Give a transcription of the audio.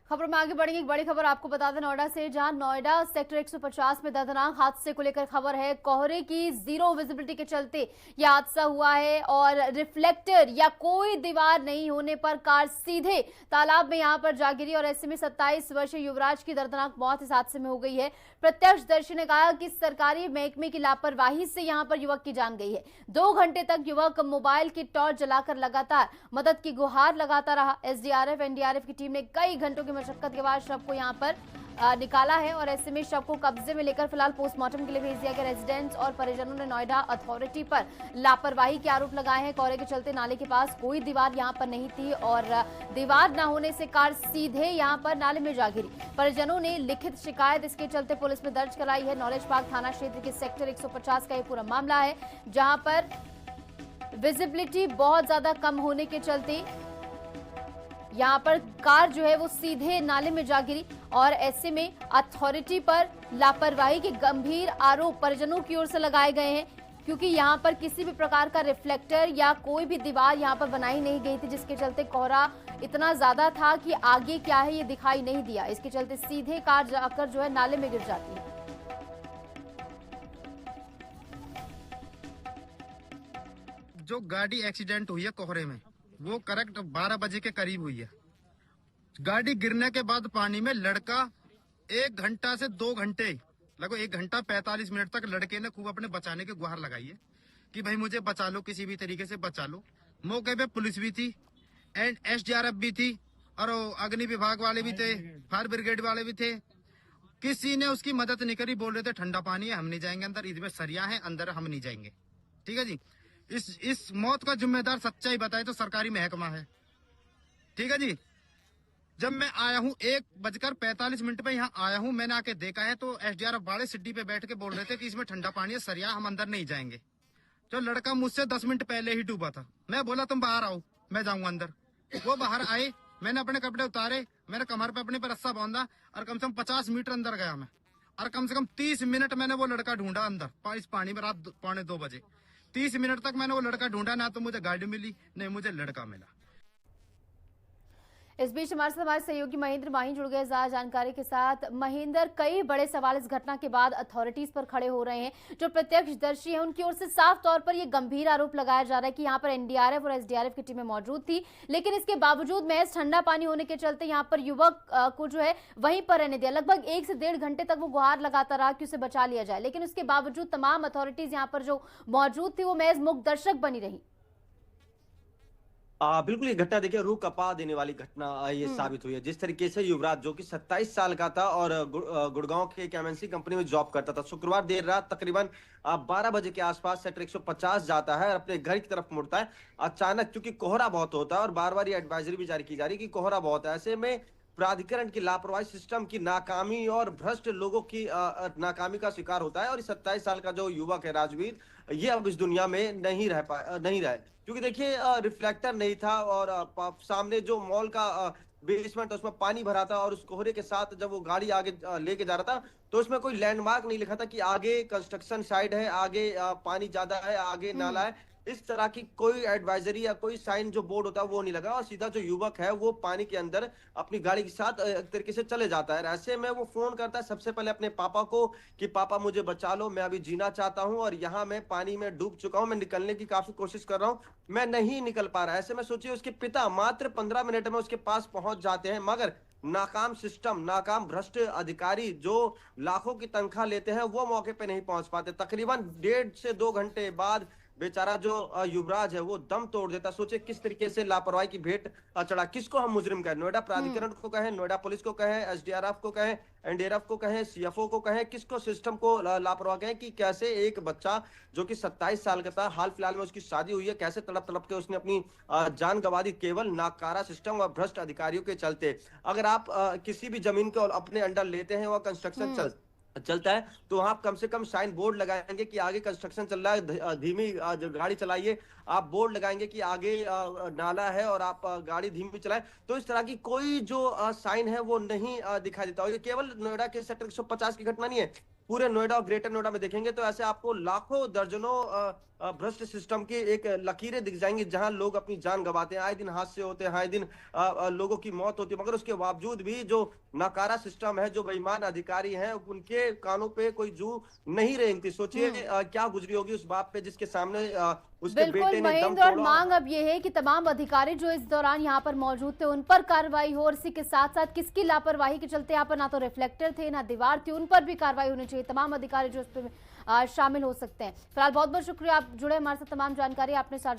खबर में आगे बढ़ेंगे। एक बड़ी खबर आपको बता दें नोएडा से, जहां नोएडा सेक्टर 150 में दर्दनाक हादसे को लेकर खबर है। कोहरे की जीरो विजिबिलिटी के चलते यह हादसा हुआ है और रिफ्लेक्टर या कोई दीवार नहीं होने पर कार सीधे तालाब में यहां पर जा गिरी और ऐसे में 27 वर्षीय युवराज की दर्दनाक मौत इस हादसे में हो गई है। प्रत्यक्षदर्शी ने कहा कि सरकारी महकमे की लापरवाही से यहां पर युवक की जान गई है। 2 घंटे तक युवक मोबाइल की टॉर्च जलाकर लगातार मदद की गुहार लगाता रहा। एसडीआरएफ एनडीआरएफ की टीम ने कई घंटों की मशक्कत के बाद शव को यहां पर निकाला है और ऐसे में शव को कब्जे में लेकर फिलहाल पोस्टमार्टम के लिए भेज दिया गया। रेजिडेंट्स और परिजनों ने नोएडा अथॉरिटी पर लापरवाही के आरोप लगाए हैं। कोहरे के चलते नाले के पास कोई दीवार यहां पर नहीं थी और दीवार न होने से कार सीधे यहां पर नाले में जा गिरी। परिजनों ने लिखित शिकायत इसके चलते पुलिस में दर्ज कराई है। नॉलेज पार्क थाना क्षेत्र के सेक्टर 150 का यह पूरा मामला है, जहां पर विजिबिलिटी बहुत ज्यादा कम होने के चलते यहां पर कार जो है वो सीधे नाले में जा गिरी और ऐसे में अथॉरिटी पर लापरवाही के गंभीर आरोप परिजनों की ओर से लगाए गए हैं, क्योंकि यहां पर किसी भी प्रकार का रिफ्लेक्टर या कोई भी दीवार यहां पर बनाई नहीं गई थी, जिसके चलते कोहरा इतना ज्यादा था कि आगे क्या है ये दिखाई नहीं दिया। इसके चलते सीधे कार जाकर जो है नाले में गिर जाती है। जो गाड़ी एक्सीडेंट हुई है कोहरे में, वो करेक्ट 12 बजे के करीब हुई है। गाड़ी गिरने के बाद पानी में लड़का 1 घंटा से 2 घंटे, लगभग 1 घंटा 45 मिनट तक लड़के ने खूब अपने बचाने की गुहार लगाई है कि भाई मुझे बचा लो, किसी भी तरीके से बचा लो। मौके पे पुलिस भी थी एंड एसडीआरएफ भी थी और अग्नि विभाग वाले भी थे, फायर ब्रिगेड वाले भी थे। किसी ने उसकी मदद नहीं करी। बोल रहे थे ठंडा पानी है, हम नहीं जाएंगे अंदर, इसमें सरिया है अंदर, हम नहीं जाएंगे। ठीक है जी। इस मौत का जिम्मेदार सच्चाई बताए तो सरकारी महकमा है। ठीक है जी। जब मैं आया हूँ 1:45 पे यहाँ आया हूँ, मैंने आके देखा है तो एसडीआरएफ वाले सिड्डी पे बैठ के बोल रहे थे कि इसमें ठंडा पानी है, सरिया, हम अंदर नहीं जाएंगे। जो लड़का मुझसे 10 मिनट पहले ही डूबा था, मैं बोला तुम बाहर आओ, मैं जाऊंगा अंदर। वो बाहर आए, मैंने अपने कपड़े उतारे, मैंने कमर पे अपने पर रस्सा बांधा और कम से कम 50 मीटर अंदर गया मैं और कम से कम 30 मिनट मैंने वो लड़का ढूंढा अंदर इस पानी में। रात 1:45 बजे 30 मिनट तक मैंने वो लड़का ढूंढा, ना तो मुझे गाड़ी मिली नहीं मुझे लड़का मिला। इस बीच हमारे साथ हमारे सहयोगी महेंद्र माही जुड़ गए ज्यादा जानकारी के साथ। महेंद्र, कई बड़े सवाल इस घटना के बाद अथॉरिटीज पर खड़े हो रहे हैं। जो प्रत्यक्षदर्शी हैं उनकी ओर से साफ तौर पर यह गंभीर आरोप लगाया जा रहा है कि यहां पर एनडीआरएफ और एसडीआरएफ की टीमें मौजूद थी, लेकिन इसके बावजूद महज ठंडा पानी होने के चलते यहां पर युवक को जो है वहीं पर रहने दिया। लगभग 1 से 1.5 घंटे तक वो गुहार लगाता रहा कि उसे बचा लिया जाए, लेकिन उसके बावजूद तमाम अथॉरिटीज यहाँ पर जो मौजूद थी वो महज मूक दर्शक बनी रही। बिल्कुल, ये घटना देखिए रूह कपा देने वाली घटना ये साबित हुई है। जिस तरीके से युवराज जो कि 27 साल का था और गुड़गांव के एक एमएनसी कंपनी में जॉब करता था, शुक्रवार देर रात तकरीबन 12 बजे के आसपास सेक्टर 150 जाता है और अपने घर की तरफ मुड़ता है। अचानक क्योंकि कोहरा बहुत होता है और बार बार ये एडवाइजरी भी जारी की जा रही है कि कोहरा बहुत है, ऐसे में प्राधिकरण की लापरवाही, सिस्टम की नाकामी और भ्रष्ट लोगों की नाकामी का शिकार होता है। और 27 साल का जो युवक है राजवीर, ये अब इस दुनिया में नहीं रहे, क्योंकि देखिए रिफ्लेक्टर नहीं था और सामने जो मॉल का बेसमेंट उसमें पानी भरा था और उस कोहरे के साथ जब वो गाड़ी आगे लेके जा रहा था तो उसमें कोई लैंडमार्क नहीं लिखा था कि आगे कंस्ट्रक्शन साइट है, आगे पानी ज्यादा है, आगे नाला है। इस तरह की कोई एडवाइजरी या कोई साइन जो बोर्ड होता है वो नहीं लगा और सीधा जो युवक है वो पानी के अंदर अपनी गाड़ी के साथ एक तरीके से चले जाता है। ऐसे में वो फोन करता है सबसे पहले अपने पापा को कि पापा मुझे बचा लो, मैं अभी जीना चाहता हूं और यहाँ मैं पानी में डूब चुका हूं, मैं निकलने की काफी कोशिश कर रहा हूं, मैं नहीं निकल पा रहा। ऐसे में सोचिए उसके पिता मात्र 15 मिनट में उसके पास पहुंच जाते हैं, मगर नाकाम सिस्टम, नाकाम भ्रष्ट अधिकारी जो लाखों की तनख्वाह लेते हैं वो मौके पे नहीं पहुंच पाते। तकरीबन 1.5 से 2 घंटे बाद बेचारा जो युवराज है वो दम तोड़ देता। सोचे किस तरीके से लापरवाही की भेंट चढ़ा। किसको हम मुजरिम कहें? नोएडा प्राधिकरण को कहें, नोएडा पुलिस को कहें, एसडीआरएफ को कहें, एनडीआरएफ को कहें, सीएफओ को कहें, किसको सिस्टम को लापरवाह कहें कि कैसे एक बच्चा जो कि 27 साल का था, हाल फिलहाल में उसकी शादी हुई है, कैसे तड़प तड़प के उसने अपनी जान गंवा दी केवल नाकारा सिस्टम और भ्रष्ट अधिकारियों के चलते। अगर आप किसी भी जमीन को अपने अंडर लेते हैं, वह कंस्ट्रक्शन चलता है तो आप कम से कम साइन बोर्ड लगाएंगे कि आगे कंस्ट्रक्शन चल रहा है, धीमी गाड़ी चलाइए। आप बोर्ड लगाएंगे कि आगे नाला है और आप गाड़ी धीमी चलाएं। तो इस तरह की कोई जो साइन है वो नहीं दिखाई देता। और ये केवल नोएडा के सेक्टर 150 की घटना नहीं है, पूरे नोएडा और ग्रेटर नोएडा में देखेंगे तो ऐसे आपको लाखों दर्जनों भ्रष्ट सिस्टम की एक लकीरें दिख जाएंगी, जहां लोग अपनी जान गंवाते हैं, आए दिन हादसे होते हैं, आए दिन लोगों की मौत होती है, मगर उसके बावजूद भी जो नकारा सिस्टम है, जो बेईमान अधिकारी हैं, उनके कानों पे कोई जू नहीं रेंगती। सोचिए क्या गुजरी होगी उस बाप पे जिसके सामने उसके बिल्कुल बेटे ने दम महेंद्र, और तोड़ा। मांग अब ये है कि तमाम अधिकारी जो इस दौरान यहाँ पर मौजूद थे उन पर कार्रवाई हो, और इसी के साथ साथ किसकी लापरवाही के चलते यहाँ पर ना तो रिफ्लेक्टर थे ना दीवार थी, उन पर भी कार्रवाई होनी चाहिए। तमाम अधिकारी जो इस पर शामिल हो सकते हैं। फिलहाल बहुत बहुत शुक्रिया, आप जुड़े हमारे साथ, तमाम जानकारी आपने साझा